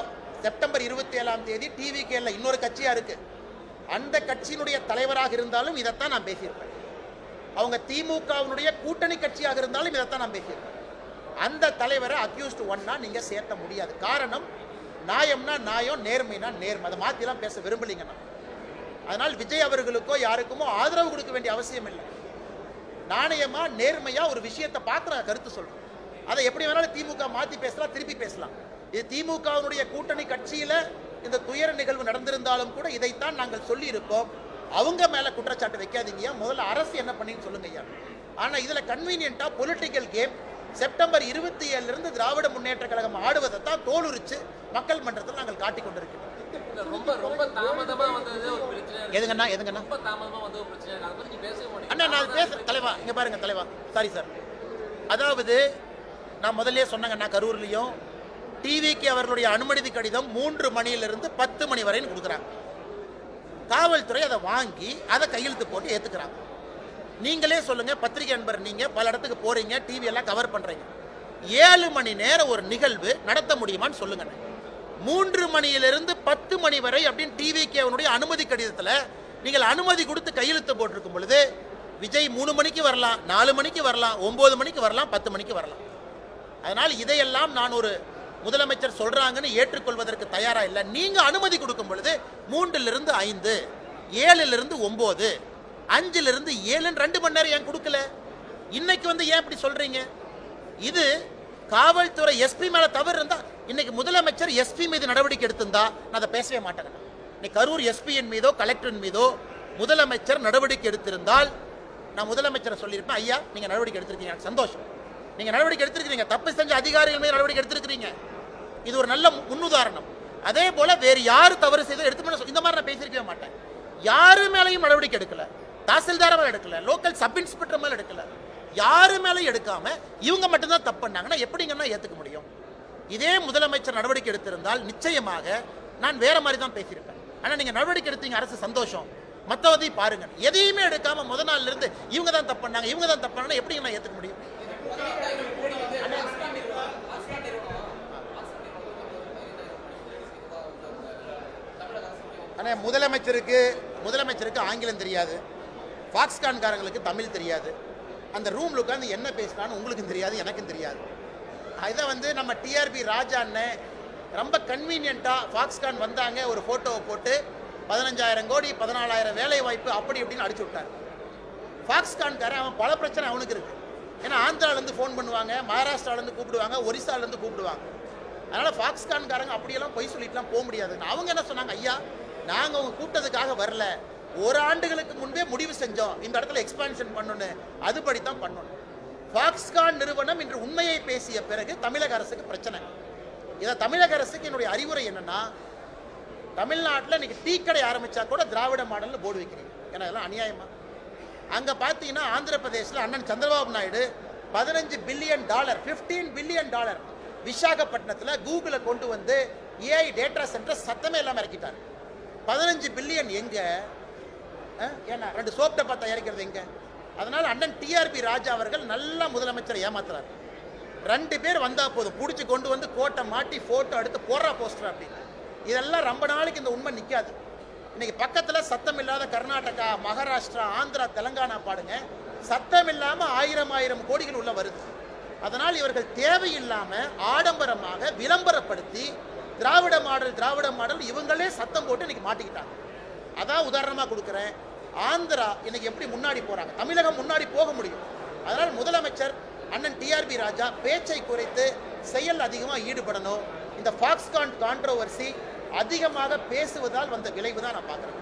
செப்டம்பர் 27ஆம் தேதி டிவிகேல இன்னொரு கட்சியாக இருக்கு. அந்த கட்சியினுடைய தலைவராக இருந்தாலும் இதைத்தான் நான் பேசியிருப்பேன். அவங்க திமுகவினுடைய கூட்டணி கட்சியாக இருந்தாலும் இதைத்தான் நான் பேசியிருப்பேன். அந்த தலைவரை அக்யூஸ்ட் ஒன்னா நீங்க சேர்த்த முடியாது. காரணம், நியாயம்னா நியாயம், நேர்மைனா நேர்மை. அதை மாற்றிலாம் பேச விரும்பலீங்கன்னா. அதனால் விஜய் அவர்களுக்கோ யாருக்குமோ ஆதரவு கொடுக்க வேண்டிய அவசியம் இல்லை. நாணயமா நேர்மையா ஒரு விஷயத்தை பார்த்து நான் கருத்து சொல்றேன். அதை எப்படி வேணாலும் திமுக மாற்றி பேசலாம், திருப்பி பேசலாம். இது திமுகவினுடைய கூட்டணி கட்சியில் இந்த துயர நிகழ்வு நடந்திருந்தாலும் கூட இதைத்தான் நாங்கள் சொல்லி இருக்கோம். அவங்க மேலே குற்றச்சாட்டு வைக்காதீங்க, முதல்ல அரசு என்ன பண்ணின்னு சொல்லுங்க ஐயா. ஆனால் இதில் கன்வீனியன்ட்டாக political game September 27 Dravida Munnetra Kazhagam ஆடுவதை தான் தோலுரிச்சு மக்கள் மன்றத்தில் நாங்கள் காட்டிக் கொண்டிருக்கிறோம். இங்க பாருங்க தலைவா, சாரி சார், அதாவது நான் முதல்ல சொன்னாங்க, கரூர்லயும் டிவிக்கு அவர்களுடைய அனுமதி கடிதம் 3 மணியிலிருந்து 10 மணி வரைன்னு கொடுக்குறாங்க. காவல்துறை அதை வாங்கி அதை கையெழுத்து போட்டு ஏத்துக்கிறாங்க. நீங்களே சொல்லுங்க, பத்திரிகை நண்பர், நீங்க பல இடத்துக்கு போறீங்க, டிவி எல்லாம் கவர் பண்றீங்க, 7 மணி நேரம் ஒரு நிகழ்வு நடத்த முடியுமான்னு சொல்லுங்க. 3 மணியிலிருந்து 10 மணி வரை அப்படின்னு டிவிக்கு அனுமதி கடிதத்தில் நீங்கள் அனுமதி கொடுத்து கையெழுத்து போட்டிருக்கும் பொழுது விஜய் 3 மணிக்கு வரலாம், 4 மணிக்கு வரலாம், 9 மணிக்கு வரலாம், 10 மணிக்கு வரலாம். அதனால் இதையெல்லாம் நான் ஒரு முதலமைச்சர் சொல்றாங்கன்னு ஏற்றுக்கொள்வதற்கு தயாரா இல்லை. நீங்க அனுமதி கொடுக்கும் பொழுது 3லிருந்து 5, 7லிருந்து 9, 5லிருந்து 7 2 மணி நேரம் ஏன் கொடுக்கல? இன்னைக்கு வந்து ஏன் இப்படி சொல்றீங்க? இது காவல்துறை எஸ்பி மேல தவறு இருந்தா இன்னைக்கு முதலமைச்சர் எஸ்பி மீது நடவடிக்கை எடுத்திருந்தா நான் அதை பேசவே மாட்டேன். இன்னைக்கு கரூர் எஸ்பியின் மீதோ கலெக்டரின் மீதோ முதலமைச்சர் நடவடிக்கை எடுத்திருந்தால் நான் முதலமைச்சரை சொல்லியிருப்பேன், ஐயா நீங்கள் நடவடிக்கை எடுத்திருக்கீங்க, எனக்கு சந்தோஷம். நீங்கள் நடவடிக்கை எடுத்திருக்கிறீங்க, தப்பு செஞ்ச அதிகாரிகள் மீது நடவடிக்கை எடுத்திருக்கிறீங்க, இது ஒரு நல்ல முன்னுதாரணம். அதே போல வேறு யார் தவறு செய்தோ எடுத்து இந்த மாதிரி நான் பேசியிருக்கவே மாட்டேன். யாரு மேலேயும் நடவடிக்கை எடுக்கல, தாசில்தார் மேல எடுக்கல, லோக்கல் சப் இன்ஸ்பெக்டர் மேல எடுக்கல, யாரு மேலேயும் எடுக்காம இவங்க மட்டும்தான் தப்பு பண்ணாங்கன்னா எப்படிங்கன்னா ஏத்துக்க முடியும்? இதே முதலமைச்சர் நடவடிக்கை எடுத்திருந்தால் நிச்சயமாக நான் வேற மாதிரி தான் பேசியிருப்பேன். ஆனா நீங்க நடவடிக்கை எடுத்தீங்க, அரசு சந்தோஷம். மற்றவதை பாருங்க, எதையுமே எடுக்காம முத நாள்ல இருந்து இவங்க தான் தப்பு பண்ணாங்க, இவங்க தான் தப்பு பண்ணாங்க, எப்படி நான் ஏத்துக்க முடியும்? ஆனால் முதலமைச்சருக்கு ஆங்கிலம் தெரியாது, ஃபாக்ஸ்கான்காரங்களுக்கு தமிழ் தெரியாது, அந்த ரூமில் உட்காந்து என்ன பேசினான்னு உங்களுக்கும் தெரியாது, எனக்கும் தெரியாது. இதை வந்து நம்ம டிஆர்பி ராஜா அண்ணன் ரொம்ப கன்வீனியண்ட்டாக ஃபாக்ஸ்கான் வந்தாங்க, ஒரு ஃபோட்டோவை போட்டு 15,000 கோடி 14,000 வேலை வாய்ப்பு அப்படி இப்படின்னு அடிச்சு விட்டார். ஃபாக்ஸ்கான்காரன் அவன் பல பிரச்சனை அவனுக்கு இருக்கு. ஏன்னா ஆந்திராலேருந்து ஃபோன் பண்ணுவாங்க, மகாராஷ்டிராலேருந்து கூப்பிடுவாங்க, ஒரிசாலேருந்து கூப்பிடுவாங்க. அதனால் ஃபாக்ஸ்கான்காரங்க அப்படியெல்லாம் பொய் சொல்லிட்டுலாம் போக முடியாது. அவங்க என்ன சொன்னாங்க, ஐயா நாங்கள் உங்க கூட்டத்துக்காக வரல, ஒரு ஆண்டுகளுக்கு முன்பே முடிவு செஞ்சோம் இந்த இடத்துல எக்ஸ்பான்ஷன் பண்ணணும், அதுபடி தான் பண்ணணும். ஃபாக்ஸ்கான் நிறுவனம் இன்று உண்மையை பேசிய பிறகு தமிழக அரசுக்கு பிரச்சனை. இதை தமிழக அரசுக்கு என்னுடைய அறிவுரை என்னன்னா, தமிழ்நாட்டில் இன்னைக்கு டீ கடை ஆரம்பிச்சா கூட திராவிட மாடல்னு போர்டு வைக்கிறீங்க, ஏன்னா அதெல்லாம் அநியாயமா. அங்க பார்த்தீங்கன்னா ஆந்திர பிரதேசில் அண்ணன் சந்திரபாபு நாயுடு $15 பில்லியன் $15 பில்லியன் விசாகப்பட்டினத்தில் கூகுளை கொண்டு வந்து ஏஐ டேட்டா சென்டர் சத்தமே இல்லாமல் இறக்கிட்டார். 15 பில்லியன் எங்க? ஏன்னா 2 சோப் டப்பா தயாரிக்கிறது எங்க? அதனால அண்ணன் டிஆர்பி ராஜா அவர்கள் நல்ல முதலமைச்சரை ஏமாத்துறாரு. 2 பேர் வந்தா போதும், பிடிச்சி கொண்டு வந்து கோட்டை மாட்டி போட்டோ எடுத்து போடுறா போஸ்டர் அப்படின்னு. இதெல்லாம் ரொம்ப நாளைக்கு இந்த உண்மை நிற்காது. இன்னைக்கு பக்கத்தில் சத்தம் இல்லாத கர்நாடகா, மகாராஷ்டிரா, ஆந்திரா, தெலங்கானா பாடுங்க, சத்தம் இல்லாமல் 1000 கோடிகள் உள்ள வருது. அதனால் இவர்கள் தேவையில்லாம ஆடம்பரமாக விளம்பரப்படுத்தி திராவிட மாடல் இவங்களே சத்தம் போட்டு இன்னைக்கு மாட்டிக்கிட்டாங்க. அதான் உதாரணமாக கொடுக்குறேன். ஆந்திரா இன்னைக்கு எப்படி முன்னாடி போறாங்க, தமிழகம் முன்னாடி போக முடியும். அதனால் முதலமைச்சர் அண்ணன் டிஆர்பி ராஜா பேச்சை குறைத்து செயல் அதிகமாக ஈடுபடணும். இந்த ஃபாக்ஸ்கான் கான்ட்ரோவர்சி அதிகமாக பேசுவதால் வந்த விளைவு தான் நான் பார்க்குறேன்.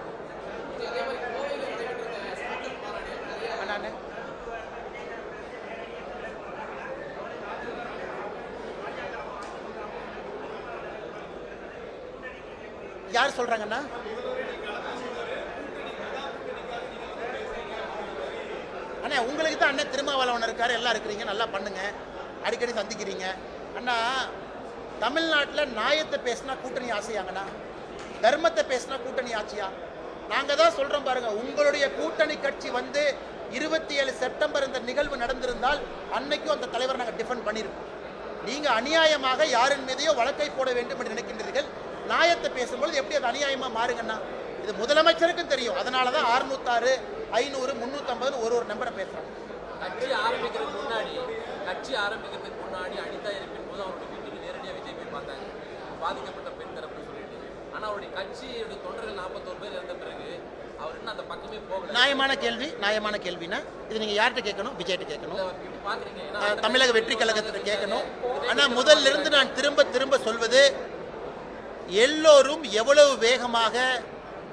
யார் சொல்றாங்கன்னா, அண்ணா உங்களுக்கு தான் அண்ணன் திருமாவளவன் இருக்காரு, எல்லாம் இருக்கிறீங்க, நல்லா பண்ணுங்க, அடிக்கடி சந்திக்கிறீங்க. அண்ணா தமிழ்நாட்டில் நியாயத்தை பேசினா கூட்டணி ஆசையாங்கண்ணா, தர்மத்தை பேசினா கூட்டணி ஆட்சியா? நாங்கள் தான் சொல்றோம் பாருங்க, உங்களுடைய கூட்டணி கட்சி வந்து 27 செப்டம்பர் இந்த நிகழ்வு நடந்திருந்தால் அன்னைக்கும் அந்த தலைவர் நாங்கள் டிஃபெண்ட் பண்ணியிருக்கோம். நீங்க அநியாயமாக யாரின் மீதையோ வழக்கை போட வேண்டும் என்று நினைக்கின்றீர்கள். நியாயத்தை பேசும்போது எப்படி அது அநியாயமா மாறுங்கன்னா, இது முதலமைச்சருக்கும் தெரியும். அதனால தான் 606, 500, 350 ஒரு நம்பரை பேசுறாங்க. கட்சி ஆரம்பிக்கிறதுக்கு முன்னாடி அனிதா இருப்பின் போது அவருடைய வீட்டுக்கு நேரடியாக விஜய் போய் பார்த்தாங்க, பாதிக்கப்பட்ட பெண் தரப்பு சொல்லிட்டு. ஆனால் அவருடைய கட்சியுடைய தொண்டர்கள் 41 பேர் இருந்த பிறகு அவர் இன்னும் அந்த பக்கமே போகல. நியாயமான கேள்வினா இது நீங்க யார்கிட்ட கேட்கணும்? விஜய்கிட்ட கேட்கணும், தமிழக வெற்றி கழகத்திட்ட கேட்கணும். ஆனா முதல்ல இருந்து நான் திரும்ப சொல்வது, எல்லோரும் எவ்வளவு வேகமாக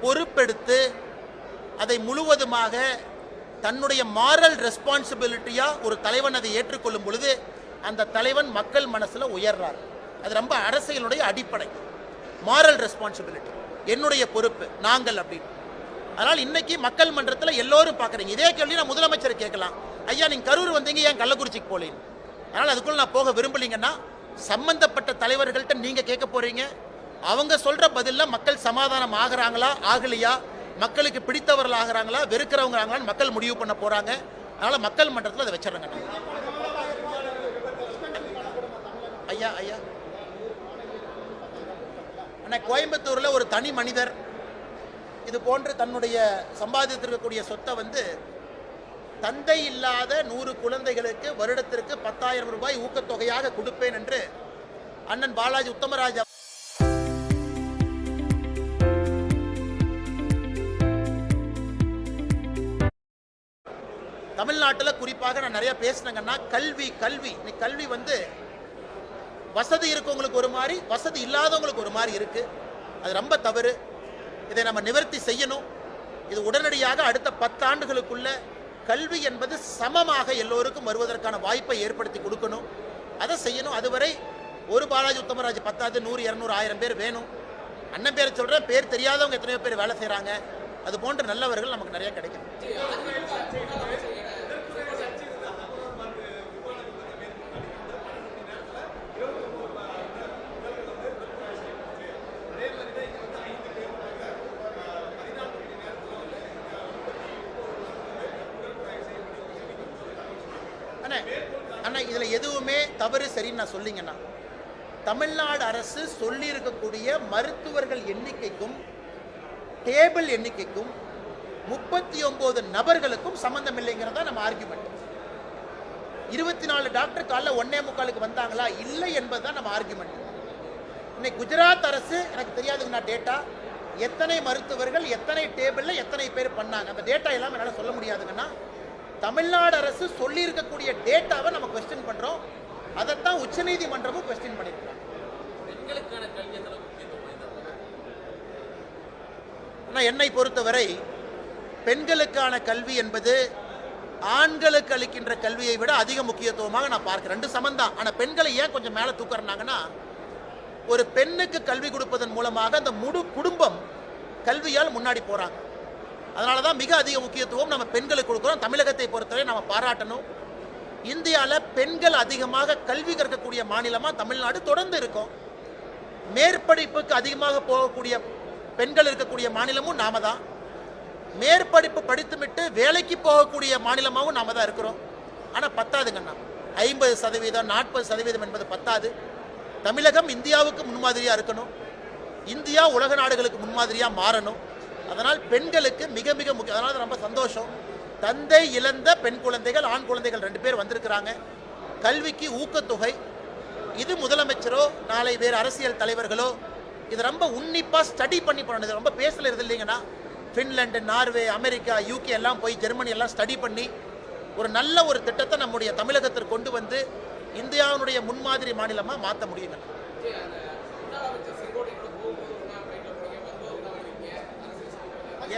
பொறுப்பெடுத்து அதை முழுவதுமாக தன்னுடைய மாரல் ரெஸ்பான்சிபிலிட்டியா ஒரு தலைவன் அதை ஏற்றுக்கொள்ளும் பொழுது அந்த தலைவன் மக்கள் மனசுல உயர்றார். அது ரொம்ப அரசியலுடைய அடிப்படை. மாரல் ரெஸ்பான்சிபிலிட்டி, என்னுடைய பொறுப்பு, நாங்கள் அப்படின்னு. அதனால் இன்னைக்கு மக்கள் மன்றத்தில் எல்லோரும் பார்க்குறீங்க. இதே கேள்வி நான் முதலமைச்சர் கேட்கலாம், ஐயா நீங்க கரூர் வந்தீங்க, ஏன் கள்ளக்குறிச்சிக்கு போலீங்க? அதனால் அதுக்குள்ள நான் போக விரும்பலீங்கன்னா சம்பந்தப்பட்ட தலைவர்கள்ட்ட நீங்க கேட்க போறீங்க. அவங்க சொல்ற பதில்ல மக்கள் சமாதானம் ஆகிறாங்களா ஆகலையா, மக்களுக்கு பிடித்தவர்கள் ஆகிறாங்களா வெறுக்கிறவங்க ஆகலான்னு மக்கள் முடிவு பண்ண போறாங்க. அதனால மக்கள் மன்றத்தில் அதை வச்சிடறேங்க. ஐயா அண்ணா, கோயம்புத்தூர்ல ஒரு தனி மனிதர் இது போன்று தன்னுடைய சம்பாதித்திருக்கக்கூடிய சொத்தை வந்து தந்தை இல்லாத 100 குழந்தைகளுக்கு வருடத்திற்கு 10,000 ரூபாய் ஊக்கத்தொகையாக கொடுப்பேன் என்று அண்ணன் பாலாஜி உத்தமராஜா தமிழ்நாட்டில் குறிப்பாக நான் நிறைய பேசினேங்கன்னா, கல்வி வந்து வசதி இருக்கவங்களுக்கு ஒரு மாதிரி, வசதி இல்லாதவங்களுக்கு ஒரு மாதிரி இருக்கு. அது ரொம்ப தவறு. இதை நம்ம நிவர்த்தி செய்யணும். இது உடனடியாக அடுத்த 10 ஆண்டுகளுக்குள்ள கல்வி என்பது சமமாக எல்லோருக்கும் வருவதற்கான வாய்ப்பை ஏற்படுத்தி கொடுக்கணும். அதை செய்யணும். அதுவரை ஒரு பாலாஜி உத்தமராஜ் 10 100 200 1000 பேர் வேணும். அண்ணன் பேரை சொல்கிறேன், பேர் தெரியாதவங்க எத்தனையோ பேர் வேலை செய்கிறாங்க. அது போன்ற நல்லவர்கள் நமக்கு நிறைய கிடைக்கும். அண்ணா இதில் எதுவுமே தவறு சரின்னு நான் சொல்லிங்கன்னா, தமிழ்நாடு அரசு சொல்லி இருக்கக்கூடிய மருத்துவர்கள் எண்ணிக்கைக்கும் டேபிள் எண்ணிக்கைக்கும் 39 நபர்களுக்கும் சம்பந்தம் இல்லைங்கிறதா நம்ம ஆர்குமெண்ட். 24 டாக்டர் காலைல 1:45 வந்தாங்களா இல்லை என்பதுதான் நம்ம ஆர்குமெண்ட். இன்னைக்கு குஜராத் அரசு எனக்கு தெரியாதுங்கண்ணா டேட்டா, எத்தனை மருத்துவர்கள் எத்தனை டேபிளில் எத்தனை பேர் பண்ணாங்க, அந்த டேட்டா எல்லாம் என்னால் சொல்ல முடியாதுங்கன்னா. தமிழ்நாடு அரசு சொல்லி இருக்கக்கூடிய டேட்டாவை நம்ம கொஸ்டின் பண்றோம். அதைத்தான் உச்சநீதிமன்றமும் கொஸ்டின் பண்ணிருக்காங்க. பெண்களுக்கான கல்வி எந்த அளவுக்கு முக்கியத்துவம் வாய்ந்தது? ஆனால் என்னை பொறுத்தவரை பெண்களுக்கான கல்வி என்பது ஆண்களுக்கு அளிக்கின்ற கல்வியை விட அதிக முக்கியத்துவமாக நான் பார்க்கிறேன். 2 சமந்தான். ஆனால் பெண்களை ஏன் கொஞ்சம் மேலே தூக்குறாங்கன்னா, ஒரு பெண்ணுக்கு கல்வி கொடுப்பதன் மூலமாக அந்த முழு குடும்பம் கல்வியால் முன்னாடி போறாங்க. அதனால தான் மிக அதிக முக்கியத்துவம் நம்ம பெண்களுக்கு கொடுக்குறோம். தமிழகத்தை பொறுத்தவரை நம்ம பாராட்டணும். இந்தியாவில் பெண்கள் அதிகமாக கல்வி கற்கக்கூடிய மாநிலமாக தமிழ்நாடு தொடர்ந்து இருக்கும். மேற்படிப்புக்கு அதிகமாக போகக்கூடிய பெண்கள் இருக்கக்கூடிய மாநிலமும் நாம தான். மேற்படிப்பு படித்துவிட்டு வேலைக்கு போகக்கூடிய மாநிலமாகவும் நாம தான் இருக்கிறோம். ஆனால் பத்தாதுங்கண்ணா, 50% 40% என்பது பத்தாது. தமிழகம் இந்தியாவுக்கு முன்மாதிரியாக இருக்கணும். இந்தியா உலக நாடுகளுக்கு முன்மாதிரியாக மாறணும். அதனால் பெண்களுக்கு மிக மிக முக்கியம். அதனால் ரொம்ப சந்தோஷம். தந்தை இழந்த பெண் குழந்தைகள் ஆண் குழந்தைகள் 2 பேர் வந்திருக்கிறாங்க. கல்விக்கு ஊக்கத்தொகை இது முதலமைச்சரோ நாளை வேறு அரசியல் தலைவர்களோ இது ரொம்ப உன்னிப்பாக ஸ்டடி பண்ணி பண்ணணும். இது ரொம்ப பேசல இல்லைங்கன்னா, ஃபின்லாண்டு, நார்வே, அமெரிக்கா, யூகே எல்லாம் போய் ஜெர்மனி எல்லாம் ஸ்டடி பண்ணி ஒரு நல்ல ஒரு திட்டத்தை நம்முடைய தமிழகத்திற்கு கொண்டு வந்து இந்தியாவுடைய முன்மாதிரி மாநிலமாக மாற்ற முடியுங்க.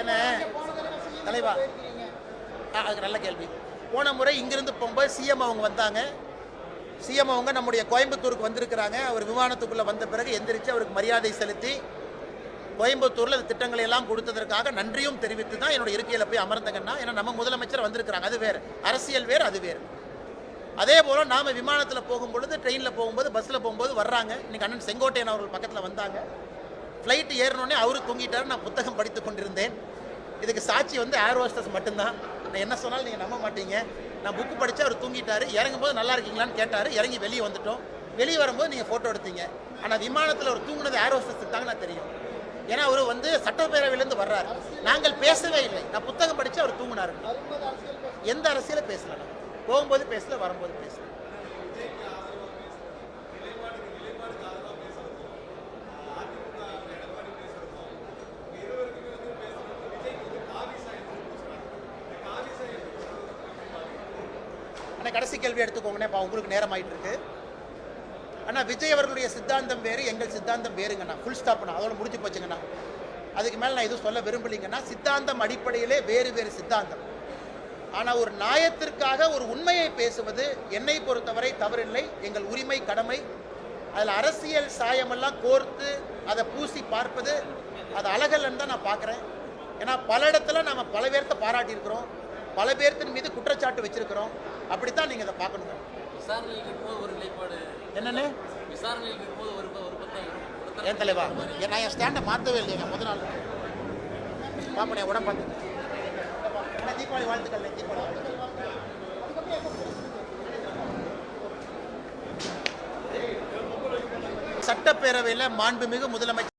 ஏன்னா தலைவா, அதுக்கு நல்ல கேள்வி. போன முறை இங்கிருந்து போகும்போது சிஎம் அவங்க வந்தாங்க. சிஎம் அவங்க நம்முடைய கோயம்புத்தூருக்கு வந்திருக்கிறாங்க. அவர் விமானத்துக்குள்ளே வந்த பிறகு எந்திரிச்சு அவருக்கு மரியாதை செலுத்தி கோயம்புத்தூரில் அந்த திட்டங்களை எல்லாம் கொடுத்ததற்காக நன்றியும் தெரிவித்து தான் என்னோட இருக்கையில் போய் அமர்ந்தங்கன்னா. ஏன்னா நம்ம முதலமைச்சர் வந்திருக்கிறாங்க, அது வேறு அரசியல் வேறு, அது வேறு. அதே போல் நாம் விமானத்தில் போகும்பொழுது, ட்ரெயினில் போகும்போது, பஸ்ஸில் போகும்போது வர்றாங்க. இன்றைக்கி அண்ணன் செங்கோட்டையன் அவர்கள் பக்கத்தில் வந்தாங்க. ஃப்ளைட்டு ஏறினோடனே அவரு தூங்கிட்டார். நான் புத்தகம் படித்து கொண்டிருந்தேன். இதுக்கு சாட்சி ஏர் ஹோஸ்டஸ் மட்டும்தான். நான் என்ன சொன்னாலும் நீங்கள் நம்ப மாட்டீங்க. நான் புக்கு படித்து அவர் தூங்கிட்டார். இறங்கும்போது நல்லா இருக்கீங்களான்னு கேட்டார். இறங்கி வெளியே வந்துட்டோம். வெளியே வரும்போது நீங்கள் ஃபோட்டோ எடுத்தீங்க. ஆனால் விமானத்தில் அவர் தூங்கினது ஏர் ஹோஸ்டஸ் தாங்க நான் தெரியும். ஏன்னா அவர் சட்டப்பேரவையிலேருந்து வர்றார். நாங்கள் பேசவே இல்லை. நான் புத்தகம் படித்து அவர் தூங்கினார். எந்த அரசியலும் பேசல. நான் போகும்போது பேசல, வரும்போது பேசல. ஆனால் கடைசி கேள்வி எடுத்துக்கோங்கண்ணே, உங்களுக்கு நேரம் ஆகிட்டு இருக்கு. ஆனால் விஜய் அவர்களுடைய சித்தாந்தம் வேறு, எங்கள் சித்தாந்தம் வேறுங்கண்ணா. ஃபுல் ஸ்டாப்ண்ணா, அதோட முடிஞ்சு போச்சுங்கண்ணா. அதுக்கு மேலே நான் எதுவும் சொல்ல விரும்பலைங்கண்ணா. சித்தாந்தம் அடிப்படையிலே வேறு வேறு சித்தாந்தம். ஆனால் ஒரு நியாயத்திற்காக ஒரு உண்மையை பேசுவது என்னை பொறுத்தவரை தவறில்லை, எங்கள் உரிமை, கடமை. அதில் அரசியல் சாயமெல்லாம் கோர்த்து அதை பூசி பார்ப்பது அது அழகல்லன்னு தான் நான் பார்க்குறேன். ஏன்னா பல இடத்துல நம்ம பல பேர்த்த பாராட்டியிருக்கிறோம், பல பேர்த்தின் மீது குற்றச்சாட்டு வச்சிருக்கிறோம். அப்படித்தான் நீங்கள் இதை பார்க்கணுங்க. விசாரணையில் இருக்கும்போது ஒரு நிலைப்பாடு என்னன்னு, விசாரணையில் இருக்கும்போது ஒரு பக்கம் ஏன் தலைவா, நான் என் ஸ்டாண்டை மாற்றவே இல்லைங்க. முதல் நாள் பாப்பனே உடம்பு பார்த்து தீபாவளி வாழ்த்துக்கள். தீபாவளி சட்டப்பேரவையில் மாண்புமிகு முதலமைச்சர்